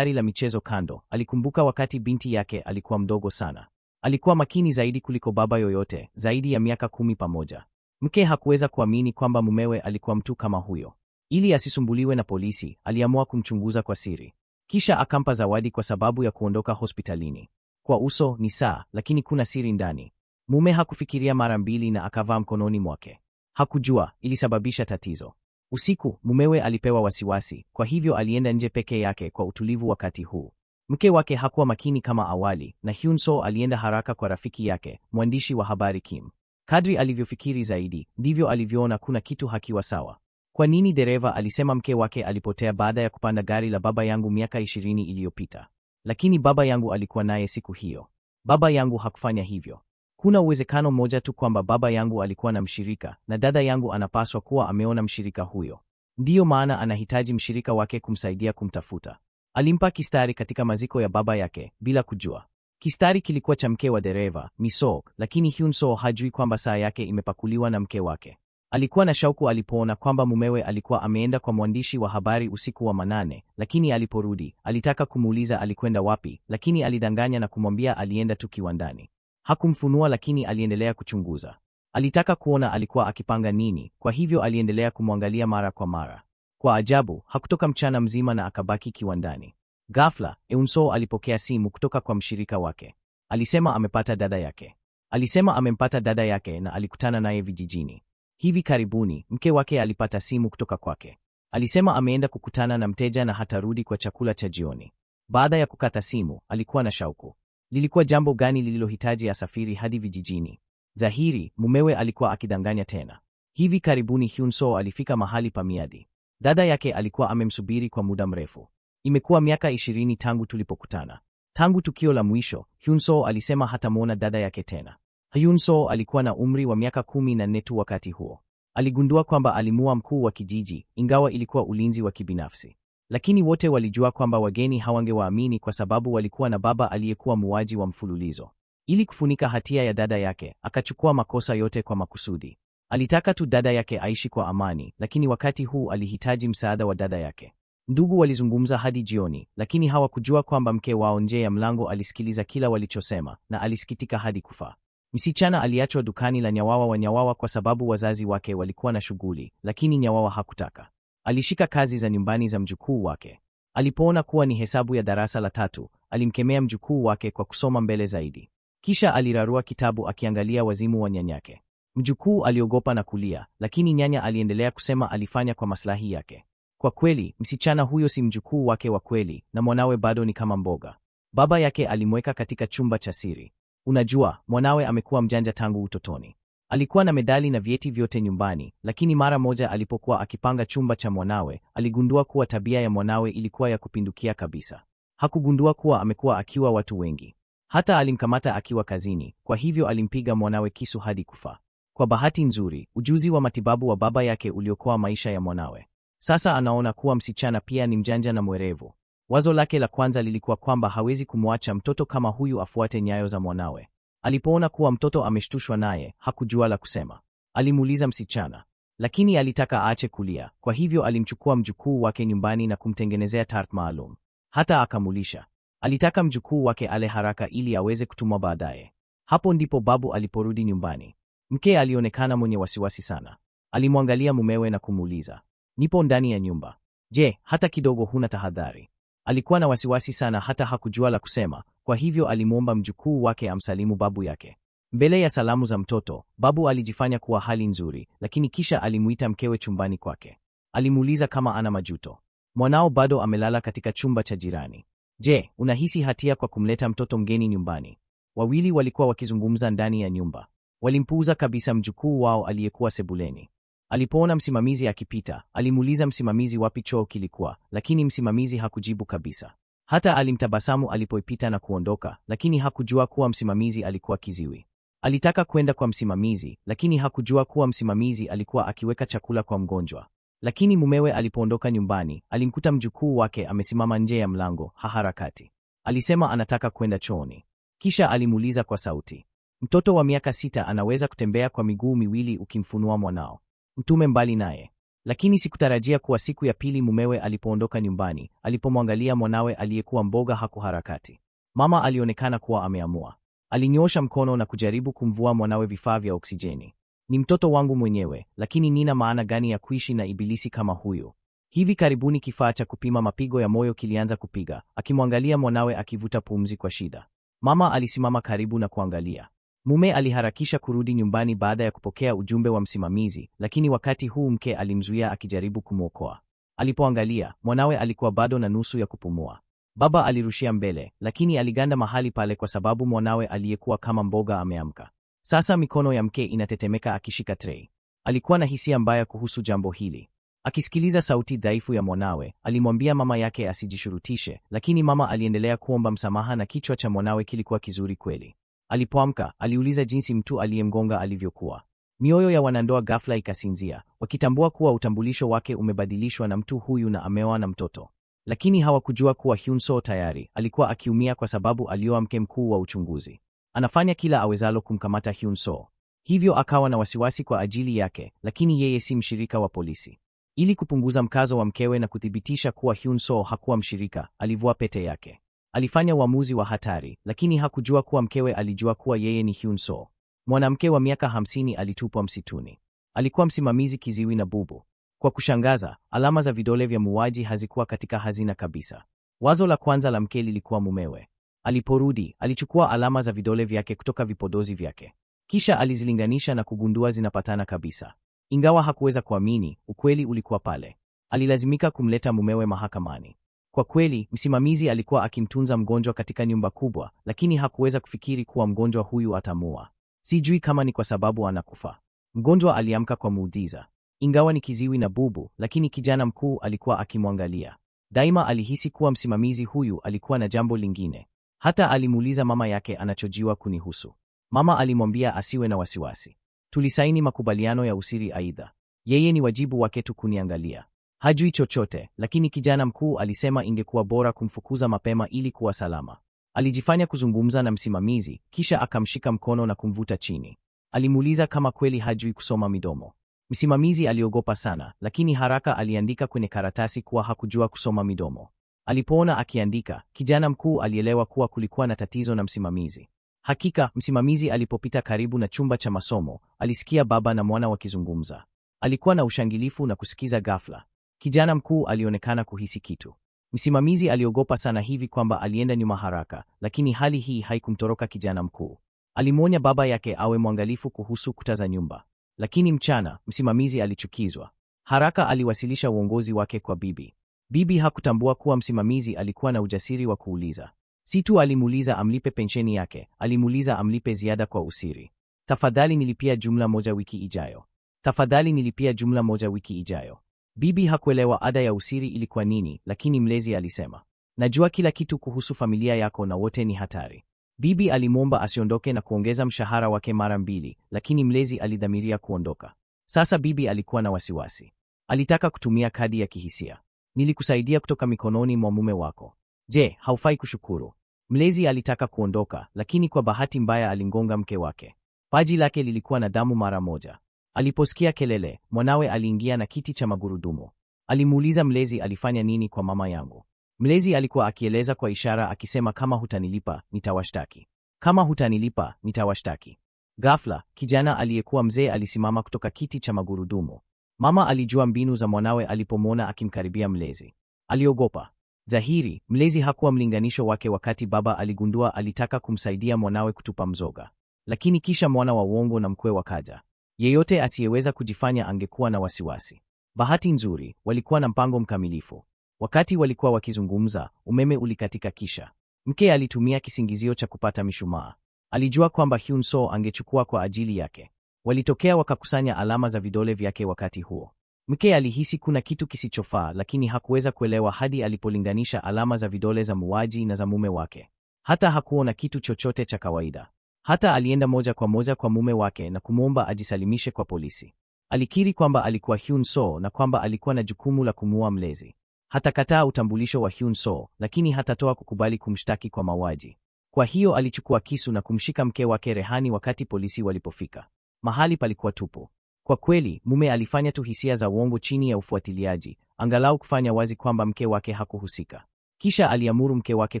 la michezo kando, alikumbuka wakati binti yake alikuwa mdogo sana. Alikuwa makini zaidi kuliko baba yoyote, zaidi ya miaka 10 pamoja. Mke hakuweza kuamini kwamba mumewe alikuwa mtu kama huyo. Ili asisumbuliwe na polisi, aliamua kumchunguza kwa siri. Kisha akampa zawadi kwa sababu ya kuondoka hospitalini. Kwa uso ni saa, lakini kuna siri ndani. Mume hakufikiria mara mbili na akavaa mkononi mwake. Hakujua ilisababisha tatizo. Usiku mumewe alipewa wasiwasi, kwa hivyo alienda nje peke yake kwa utulivu. Wakati huu mke wake hakuwa makini kama awali, na Hyun-soo alienda haraka kwa rafiki yake, mwandishi wa habari Kim. Kadri alivyofikiri zaidi, ndivyo alivyoona kuna kitu hakiwa sawa. Kwa nini dereva alisema mke wake alipotea baada ya kupanda gari la baba yangu miaka 20 iliyopita? Lakini baba yangu alikuwa naye siku hiyo. Baba yangu hakufanya hivyo. Kuna uwezekano mmoja tu kwamba baba yangu alikuwa na mshirika, na dada yangu anapaswa kuwa ameona mshirika huyo. Ndiyo maana anahitaji mshirika wake kumsaidia kumtafuta. Alimpa kistari katika maziko ya baba yake bila kujua. Kistari kilikuwa cha mke wa dereva, Misok, lakini Hyun-soo hajui kwamba saa yake imepakuliwa na mke wake. Alikuwa na shauku alipoona kwamba mumewe alikuwa ameenda kwa mwandishi wa habari usiku wa manane, lakini aliporudi, alitaka kumuuliza alikwenda wapi, lakini alidanganya na kumwambia alienda tu kiwandani. Hakumfunua, lakini aliendelea kuchunguza. Alitaka kuona alikuwa akipanga nini, kwa hivyo aliendelea kumwangalia mara kwa mara. Kwa ajabu, hakutoka mchana mzima na akabaki kiwandani. Ghafla, Eun-soo alipokea simu kutoka kwa mshirika wake. Alisema amepata dada yake. Alisema amempata dada yake na alikutana naye vijijini. Hivi karibuni, mke wake alipata simu kutoka kwake. Alisema ameenda kukutana na mteja na hatarudi kwa chakula cha jioni. Baada ya kukata simu, alikuwa na shauku. Lilikuwa jambo gani lililohitaji asafiri hadi vijijini? Dhahiri, mumewe alikuwa akidanganya tena. Hivi karibuni Hyun-soo alifika mahali pa miadi. Dada yake alikuwa amemsubiri kwa muda mrefu. Imekuwa miaka 20 tangu tulipokutana. Tangu tukio la mwisho, Hyun-soo alisema hatamwona dada yake tena. Hyun-soo alikuwa na umri wa miaka 14 tu wakati huo. Aligundua kwamba alimuua mkuu wa kijiji, ingawa ilikuwa ulinzi wa kibinafsi. Lakini wote walijua kwamba wageni hawangewaamini kwa sababu walikuwa na baba aliyekuwa muuaji wa mfululizo. Ili kufunika hatia ya dada yake, akachukua makosa yote kwa makusudi. Alitaka tu dada yake aishi kwa amani, lakini wakati huu alihitaji msaada wa dada yake. Ndugu walizungumza hadi jioni, lakini hawakujua kwamba mke wao nje ya mlango alisikiliza kila walichosema, na alisikitika hadi kufa. Msichana aliachwa dukani la Nyawawa wa Nyawawa kwa sababu wazazi wake walikuwa na shughuli, lakini Nyawawa hakutaka. Alishika kazi za nyumbani za mjukuu wake. Alipoona kuwa ni hesabu ya darasa la 3, alimkemea mjukuu wake kwa kusoma mbele zaidi. Kisha alirarua kitabu akiangalia wazimu wa nyanyake. Mjukuu aliogopa na kulia, lakini nyanya aliendelea kusema alifanya kwa maslahi yake. Kwa kweli, msichana huyo si mjukuu wake wa kweli, na mwanawe bado ni kama mboga. Baba yake alimweka katika chumba cha siri. Unajua, mwanawe amekuwa mjanja tangu utotoni. Alikuwa na medali na vyeti vyote nyumbani, lakini mara moja alipokuwa akipanga chumba cha mwanawe, aligundua kuwa tabia ya mwanawe ilikuwa ya kupindukia kabisa. Hakugundua kuwa amekuwa akiua watu wengi. Hata alimkamata akiwa kazini, kwa hivyo alimpiga mwanawe kisu hadi kufa. Kwa bahati nzuri, ujuzi wa matibabu wa baba yake uliokoa maisha ya mwanawe. Sasa anaona kuwa msichana pia ni mjanja na mwerevu. Wazo lake la kwanza lilikuwa kwamba hawezi kumwacha mtoto kama huyu afuate nyayo za mwanawe. Alipoona kuwa mtoto ameshtushwa naye, hakujua la kusema. Alimuuliza msichana, lakini alitaka aache kulia, kwa hivyo alimchukua mjukuu wake nyumbani na kumtengenezea tart maalum. Hata akamulisha. Alitaka mjukuu wake ale haraka ili aweze kutumwa baadaye. Hapo ndipo babu aliporudi nyumbani. Mke alionekana mwenye wasiwasi sana. Alimwangalia mumewe na kumuuliza, nipo ndani ya nyumba. Je, hata kidogo huna tahadhari? Alikuwa na wasiwasi sana hata hakujua la kusema, kwa hivyo alimwomba mjukuu wake amsalimu babu yake. Mbele ya salamu za mtoto, babu alijifanya kuwa hali nzuri, lakini kisha alimuita mkewe chumbani kwake. Alimuuliza kama ana majuto. Mwanao bado amelala katika chumba cha jirani. Je, unahisi hatia kwa kumleta mtoto mgeni nyumbani? Wawili walikuwa wakizungumza ndani ya nyumba. Walimpuuza kabisa mjukuu wao aliyekuwa sebuleni. Alipoona msimamizi akipita, alimuuliza msimamizi wapi choo kilikuwa, lakini msimamizi hakujibu kabisa. Hata alimtabasamu alipoipita na kuondoka, lakini hakujua kuwa msimamizi alikuwa kiziwi. Alitaka kwenda kwa msimamizi, lakini hakujua kuwa msimamizi alikuwa akiweka chakula kwa mgonjwa. Lakini mumewe alipoondoka nyumbani, alimkuta mjukuu wake amesimama nje ya mlango, haharakati. Alisema anataka kwenda chooni. Kisha alimuuliza kwa sauti, mtoto wa miaka 6 anaweza kutembea kwa miguu miwili ukimfunua mwanao? Mtume mbali naye. Lakini sikutarajia kuwa siku ya pili mumewe alipoondoka nyumbani, alipomwangalia mwanawe aliyekuwa mboga hakuharakati. Mama alionekana kuwa ameamua. Alinyoosha mkono na kujaribu kumvua mwanawe vifaa vya oksijeni. Ni mtoto wangu mwenyewe, lakini nina maana gani ya kuishi na ibilisi kama huyu? Hivi karibuni kifaa cha kupima mapigo ya moyo kilianza kupiga, akimwangalia mwanawe akivuta pumzi kwa shida. Mama alisimama karibu na kuangalia. Mume aliharakisha kurudi nyumbani baada ya kupokea ujumbe wa msimamizi, lakini wakati huu mke alimzuia akijaribu kumwokoa. Alipoangalia, mwanawe alikuwa bado na nusu ya kupumua. Baba alirushia mbele, lakini aliganda mahali pale kwa sababu mwanawe aliyekuwa kama mboga ameamka. Sasa mikono ya mke inatetemeka akishika tray. Alikuwa na hisia mbaya kuhusu jambo hili. Akisikiliza sauti dhaifu ya mwanawe, alimwambia mama yake asijishurutishe, lakini mama aliendelea kuomba msamaha na kichwa cha mwanawe kilikuwa kizuri kweli. Alipoamka, aliuliza jinsi mtu aliyemgonga alivyokuwa. Mioyo ya wanandoa ghafla ikasinzia, wakitambua kuwa utambulisho wake umebadilishwa na mtu huyu na ameoa na mtoto. Lakini hawakujua kuwa Hyun-soo tayari alikuwa akiumia kwa sababu alioa mke mkuu wa uchunguzi. Anafanya kila awezalo kumkamata Hyun-soo. Hivyo akawa na wasiwasi kwa ajili yake, lakini yeye si mshirika wa polisi. Ili kupunguza mkazo wa mkewe na kuthibitisha kuwa Hyun-soo hakuwa mshirika, alivua pete yake. Alifanya uamuzi wa hatari, lakini hakujua kuwa mkewe alijua kuwa yeye ni Hyun-soo. Mwanamke wa miaka 50 alitupwa msituni. Alikuwa msimamizi kiziwi na bubu. Kwa kushangaza, alama za vidole vya muuaji hazikuwa katika hazina kabisa. Wazo la kwanza la mke lilikuwa mumewe. Aliporudi, alichukua alama za vidole vyake kutoka vipodozi vyake. Kisha alizilinganisha na kugundua zinapatana kabisa. Ingawa hakuweza kuamini, ukweli ulikuwa pale. Alilazimika kumleta mumewe mahakamani. Kwa kweli, msimamizi alikuwa akimtunza mgonjwa katika nyumba kubwa, lakini hakuweza kufikiri kuwa mgonjwa huyu atamua. Sijui kama ni kwa sababu anakufa. Mgonjwa aliamka kwa muujiza. Ingawa ni kiziwi na bubu, lakini kijana mkuu alikuwa akimwangalia. Daima alihisi kuwa msimamizi huyu alikuwa na jambo lingine. Hata alimuuliza mama yake anachojiwa kunihusu. Mama alimwambia asiwe na wasiwasi. Tulisaini makubaliano ya usiri aidha. Yeye ni wajibu wake tu kuniangalia. Hajui chochote, lakini kijana mkuu alisema ingekuwa bora kumfukuza mapema ili kuwa salama. Alijifanya kuzungumza na msimamizi, kisha akamshika mkono na kumvuta chini. Alimuuliza kama kweli hajui kusoma midomo. Msimamizi aliogopa sana, lakini haraka aliandika kwenye karatasi kuwa hakujua kusoma midomo. Alipoona akiandika, kijana mkuu alielewa kuwa kulikuwa na tatizo na msimamizi. Hakika, msimamizi alipopita karibu na chumba cha masomo, alisikia baba na mwana wakizungumza. Alikuwa na ushangilifu na kusikiza ghafla. Kijana mkuu alionekana kuhisi kitu. Msimamizi aliogopa sana hivi kwamba alienda nyuma haraka, lakini hali hii haikumtoroka kijana mkuu. Alimwonya baba yake awe mwangalifu kuhusu kuta za nyumba. Lakini mchana, msimamizi alichukizwa. Haraka aliwasilisha uongozi wake kwa bibi. Bibi hakutambua kuwa msimamizi alikuwa na ujasiri wa kuuliza. Si tu alimuuliza amlipe pensheni yake, alimuuliza amlipe ziada kwa usiri. Tafadhali nilipia jumla moja wiki ijayo. Tafadhali nilipia jumla moja wiki ijayo. Bibi hakuelewa ada ya usiri ilikuwa nini, lakini mlezi alisema, najua kila kitu kuhusu familia yako na wote ni hatari. Bibi alimwomba asiondoke na kuongeza mshahara wake mara 2, lakini mlezi alidhamiria kuondoka. Sasa bibi alikuwa na wasiwasi. Alitaka kutumia kadi ya kihisia. Nilikusaidia kutoka mikononi mwa mume wako. Je, haufai kushukuru? Mlezi alitaka kuondoka, lakini kwa bahati mbaya alingonga mke wake. Paji lake lilikuwa na damu mara moja. Aliposikia kelele, mwanawe aliingia na kiti cha magurudumu. Alimuuliza mlezi alifanya nini kwa mama yangu. Mlezi alikuwa akieleza kwa ishara akisema kama hutanilipa, nitawashtaki. Kama hutanilipa, nitawashtaki. Ghafla, kijana aliyekuwa mzee alisimama kutoka kiti cha magurudumu. Mama alijua mbinu za mwanawe alipomwona akimkaribia mlezi. Aliogopa. Dhahiri, mlezi hakuwa mlinganisho wake wakati baba aligundua alitaka kumsaidia mwanawe kutupa mzoga. Lakini kisha mwana wa uongo na mkwe wakaja. Yeyote asiyeweza kujifanya angekuwa na wasiwasi. Bahati nzuri, walikuwa na mpango mkamilifu. Wakati walikuwa wakizungumza, umeme ulikatika kisha. Mke alitumia kisingizio cha kupata mishumaa. Alijua kwamba Hyun-soo angechukua kwa ajili yake. Walitokea wakakusanya alama za vidole vyake wakati huo. Mke alihisi kuna kitu kisichofaa, lakini hakuweza kuelewa hadi alipolinganisha alama za vidole za muuaji na za mume wake. Hata hakuona kitu chochote cha kawaida. Hata alienda moja kwa moja kwa mume wake na kumwomba ajisalimishe kwa polisi. Alikiri kwamba alikuwa Hyun-soo na kwamba alikuwa na jukumu la kumuua mlezi. Hatakataa utambulisho wa Hyun-soo, lakini hatatoa kukubali kumshtaki kwa mauaji. Kwa hiyo alichukua kisu na kumshika mke wake rehani wakati polisi walipofika. Mahali palikuwa tupu. Kwa kweli, mume alifanya tu hisia za uongo chini ya ufuatiliaji, angalau kufanya wazi kwamba mke wake hakuhusika. Kisha aliamuru mke wake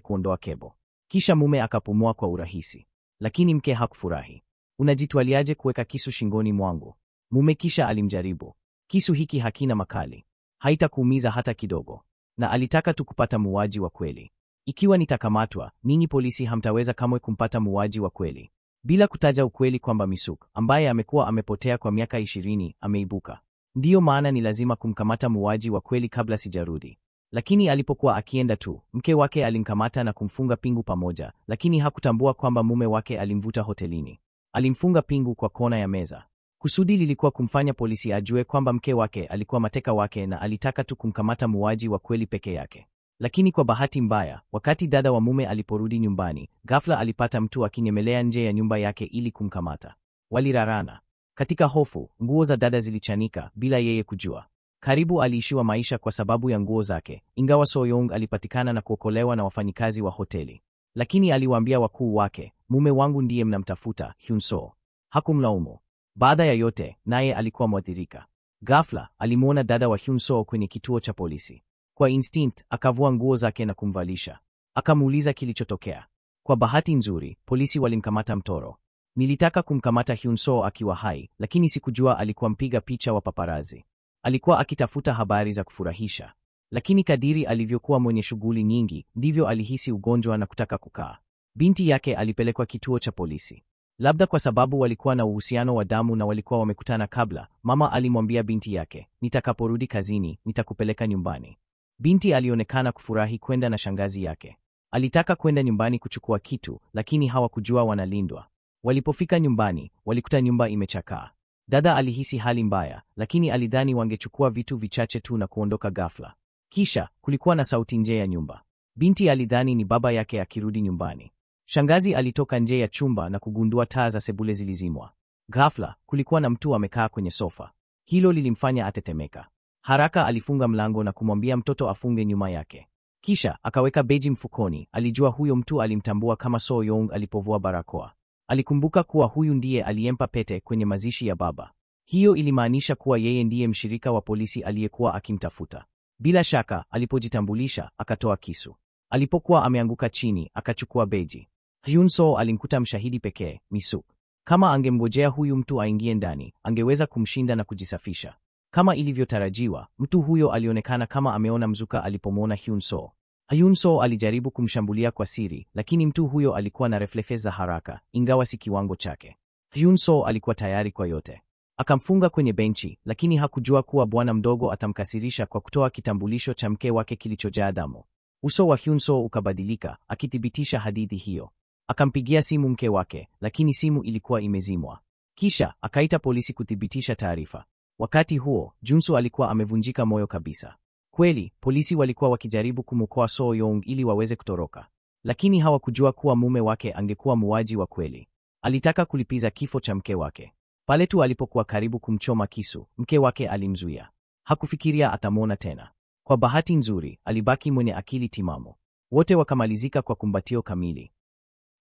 kuondoa kebo. Kisha mume akapumua kwa urahisi. Lakini mke hakufurahi. Unajitwaliaje kuweka kisu shingoni mwangu? Mume kisha alimjaribu. Kisu hiki hakina makali. Haitakuumiza hata kidogo. Na alitaka tu kupata muuaji wa kweli. Ikiwa nitakamatwa, ninyi polisi hamtaweza kamwe kumpata muuaji wa kweli. Bila kutaja ukweli kwamba Misuk, ambaye amekuwa amepotea kwa miaka 20, ameibuka. Ndiyo maana ni lazima kumkamata muuaji wa kweli kabla sijarudi. Lakini alipokuwa akienda tu, mke wake alimkamata na kumfunga pingu pamoja, lakini hakutambua kwamba mume wake alimvuta hotelini. Alimfunga pingu kwa kona ya meza. Kusudi lilikuwa kumfanya polisi ajue kwamba mke wake alikuwa mateka wake na alitaka tu kumkamata muuaji wa kweli peke yake. Lakini kwa bahati mbaya, wakati dada wa mume aliporudi nyumbani, ghafla alipata mtu akinyemelea nje ya nyumba yake ili kumkamata. Walirarana. Katika hofu, nguo za dada zilichanika bila yeye kujua. Karibu aliishiwa maisha kwa sababu ya nguo zake, ingawa So-young alipatikana na kuokolewa na wafanyikazi wa hoteli. Lakini aliwaambia wakuu wake, mume wangu ndiye mnamtafuta, Hyun-soo. Hakumlaumu. Baada ya yote, naye alikuwa mwathirika. Ghafla, alimuona dada wa Hyun-soo kwenye kituo cha polisi. Kwa instinct, akavua nguo zake na kumvalisha. Akamuuliza kilichotokea. Kwa bahati nzuri, polisi walimkamata mtoro. Nilitaka kumkamata Hyun-soo akiwa hai, lakini sikujua alikuwa mpiga picha wa paparazi. Alikuwa akitafuta habari za kufurahisha. Lakini kadiri alivyokuwa mwenye shughuli nyingi, ndivyo alihisi ugonjwa na kutaka kukaa. Binti yake alipelekwa kituo cha polisi. Labda kwa sababu walikuwa na uhusiano wa damu na walikuwa wamekutana kabla, mama alimwambia binti yake, nitakaporudi kazini, nitakupeleka nyumbani. Binti alionekana kufurahi kwenda na shangazi yake. Alitaka kwenda nyumbani kuchukua kitu, lakini hawakujua wanalindwa. Walipofika nyumbani, walikuta nyumba imechakaa. Dada alihisi hali mbaya, lakini alidhani wangechukua vitu vichache tu na kuondoka ghafla. Kisha, kulikuwa na sauti nje ya nyumba. Binti alidhani ni baba yake akirudi nyumbani. Shangazi alitoka nje ya chumba na kugundua taa za sebule zilizimwa. Ghafla, kulikuwa na mtu amekaa kwenye sofa. Hilo lilimfanya atetemeka. Haraka alifunga mlango na kumwambia mtoto afunge nyuma yake. Kisha, akaweka beji mfukoni. Alijua huyo mtu alimtambua kama So-young alipovua barakoa. Alikumbuka kuwa huyu ndiye aliyempa pete kwenye mazishi ya baba. Hiyo ilimaanisha kuwa yeye ndiye mshirika wa polisi aliyekuwa akimtafuta. Bila shaka, alipojitambulisha, akatoa kisu. Alipokuwa ameanguka chini, akachukua beji. Hyun-soo alimkuta mshahidi pekee, Misuk. Kama angemgojea huyu mtu aingie ndani, angeweza kumshinda na kujisafisha. Kama ilivyotarajiwa, mtu huyo alionekana kama ameona mzuka alipomwona Hyun-soo. Hyun-soo alijaribu kumshambulia kwa siri, lakini mtu huyo alikuwa na reflexes za haraka, ingawa si kiwango chake. Hyun-soo alikuwa tayari kwa yote. Akamfunga kwenye benchi, lakini hakujua kuwa bwana mdogo atamkasirisha kwa kutoa kitambulisho cha mke wake kilichojaa damu. Uso wa Hyun-soo ukabadilika, akithibitisha hadithi hiyo. Akampigia simu mke wake, lakini simu ilikuwa imezimwa. Kisha, akaita polisi kuthibitisha taarifa. Wakati huo, Junsu alikuwa amevunjika moyo kabisa. Kweli, polisi walikuwa wakijaribu kumwokoa So-young ili waweze kutoroka. Lakini hawakujua kuwa mume wake angekuwa muuaji wa kweli. Alitaka kulipiza kifo cha mke wake. Pale tu alipokuwa karibu kumchoma kisu, mke wake alimzuia. Hakufikiria atamwona tena. Kwa bahati nzuri, alibaki mwenye akili timamu. Wote wakamalizika kwa kumbatio kamili.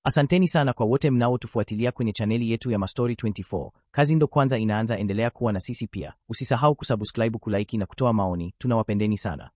Asanteni sana kwa wote mnaotufuatilia kwenye chaneli yetu ya Mastori 24. Kazi ndo kwanza inaanza, endelea kuwa na sisi pia. Usisahau kusubscribe, kulike na kutoa maoni. Tunawapendeni sana.